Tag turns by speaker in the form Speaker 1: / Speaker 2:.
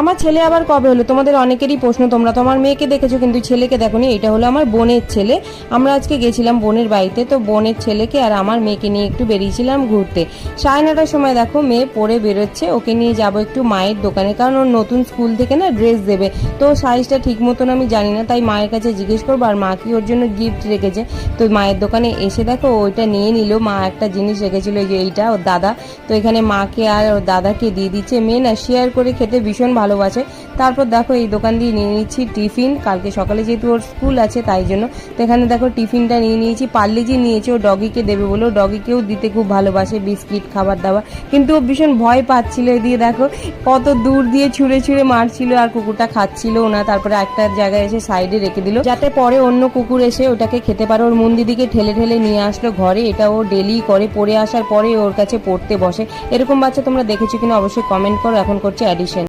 Speaker 1: আমার ছেলে আবার কবে হলো, তোমাদের অনেকেরই প্রশ্ন। তোমরা তো আমার মেয়েকে দেখেছো কিন্তু ছেলেকে দেখোনি। এটা হলো আমার বোনের ছেলে। আমরা আজকে গেছিলাম বোনের বাড়িতে, তো বোনের ছেলেকে আর আমার মেয়েকে নিয়ে একটু বেরিয়েছিলাম ঘুরতে। 9:30টার সময় দেখো মেয়ে পরে বেরোচ্ছে, ওকে নিয়ে যাব একটু মায়ের দোকানে, কারণ ওর নতুন স্কুল থেকে না ড্রেস দেবে। তো সাইজটা ঠিক মতন আমি জানি না, তাই মায়ের কাছে জিজ্ঞেস করবো আর মা কি ওর জন্য গিফট রেখেছে। তো মায়ের দোকানে এসে দেখো ওইটা নিয়ে নিল। মা একটা জিনিস রেখেছিল, যে এইটা ওর দাদা, তো এখানে মাকে আর ওর দাদাকে দিয়ে দিচ্ছে। মেয়ে না শেয়ার করে খেতে ভীষণ ভালোবাসে। তারপর দেখো এই দোকান দিয়ে নিয়ে নিচ্ছি টিফিন, কালকে সকালে যেহেতু ওর স্কুল আছে তাই জন্য। তো এখানে দেখো টিফিনটা নিয়ে নিয়েছি, পার্লেজি নিয়েছি, ও ডগিকে দেবে বলে। ডগিকেও দিতে খুব ভালোবাসে বিস্কিট খাবার দাবার, কিন্তু ও ভীষণ ভয় পাচ্ছিল। এদিকে দেখো কত দূর দিয়ে ছুঁড়ে ছুঁড়ে মারছিল, আর কুকুরটা খাচ্ছিল না। তারপরে একটা জায়গায় এসে সাইডে রেখে দিল, যাতে পরে অন্য কুকুর এসে ওটাকে খেতে পারে। ওর মুন দিদিকে ঠেলে ঠেলে নিয়ে আসলো ঘরে। এটা ও ডেলি করে, পড়ে আসার পরে ওর কাছে পড়তে বসে। এরকম বাচ্চা তোমরা দেখেছো কিনা অবশ্যই কমেন্ট করো। এখন করছে অ্যাডিশন।